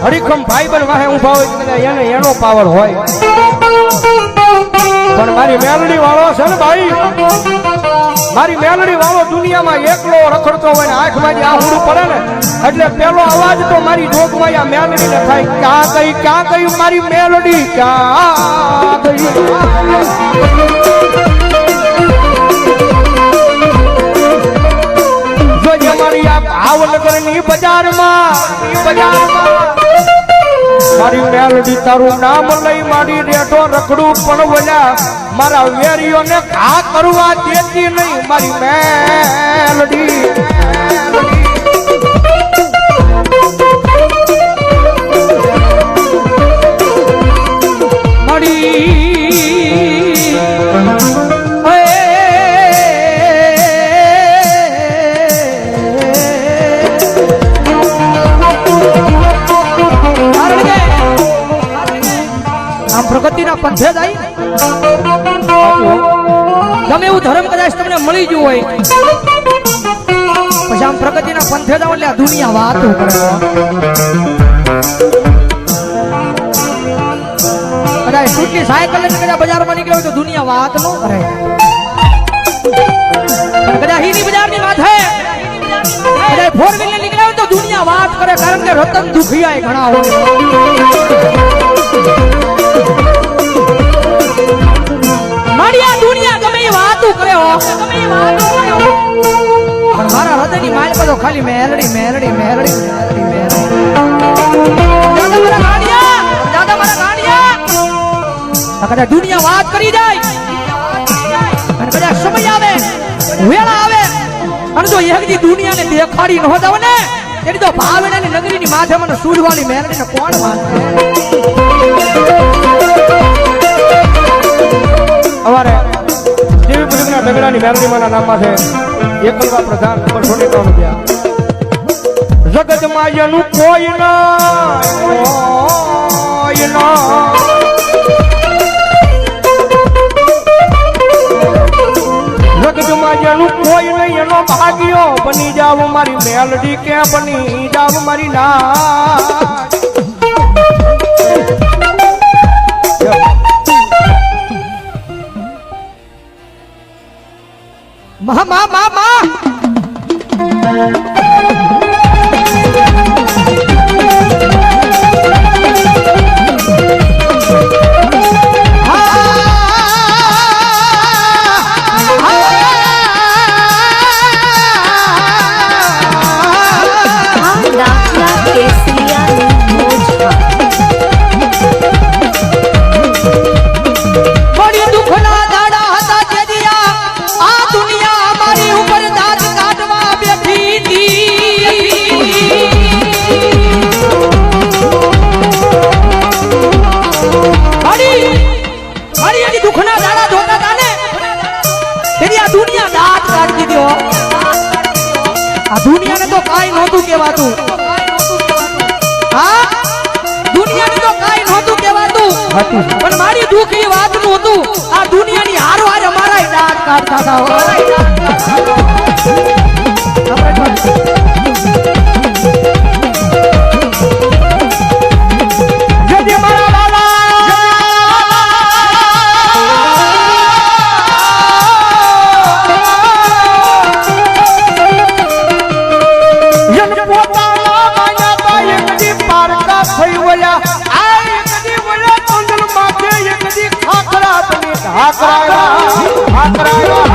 હરીખમ ભાઈબંધ વાહે ઊભા હોય કદાચ એને એનો પાવર હોય, પણ મારી મેલડી વાળો છે ને ભાઈ, મારી મેલડી વાળો દુનિયામાં એકલો રખડતો હોય ને આંખમાં આ હુડું પડે ને એટલે પેલો અવાજ તો મારી ડોકમાં આ મેલડી ને થાય, ક્યાં ગઈ મારી મેલડી, ક્યાં ગઈ. જો મારી આ ભાવનગર ની બજારમાં મારી મેલડી તારું નામ લઈ મારી રેઠો રખડું પણ બોલ્યા મારા વેરીઓને ઘા કરવા દેતી નહીં મારી મેલડી. પ્રગતિના પંથે જાય ગમે એવું ધર્મ કદાચ તમને મળી ગયું હોય પછી આમ પ્રગતિના પંથે જાવ એટલે આ દુનિયા વાતો કરે. કદાચ છૂટની સાયકલ લઈને કદાચ બજારમાં નીકળ્યો હોય તો દુનિયા વાત ન કરે, કદાચ હીની બજારની વાત હે કદાચ ફોર વ્હીલર નીકળ્યો હોય તો દુનિયા વાત કરે, કારણ કે રતન દુખિયા ઘણા હોય. મારી દુનિયા ગમે એ વાતો કરે હો, પણ મારા હૃદયની માલ પર તો ખાલી મેલડી મેલડી મેલડી મેલડી મેલડી. દાદા મારા ગાડિયા કદાચ દુનિયા વાત કરી જાય અને કદાચ સમય આવે વેળા આવે અને જો એકદી દુનિયાને દેખાડી ન હોતા ને તેની તો ભાવેણાની નગરીની માથે મને સૂરવાળી મેલડીને કોણ માનશે. અમારે દેવી પુરુષના ડગડાની મેલડીમાના નામમાં છે એકલવા પ્રધાન નંબર 93. જગતમાં એનું કોઈ ના જગતમાં એનું કોઈ નહીં એનો ભાગ્યો બની જાવ મારી મેલડી કે બની જાવ મારી ના. મા મા મા મા દુનિયાને તો કાઈ નહોતું કહેવાતું, હા દુનિયાને તો કાઈ નહોતું કહેવાતું, પણ મારી દુઃખની વાતનું હતું આ દુનિયાની હારો હારે અમારા દાંત કાઢતા હતા. આકરા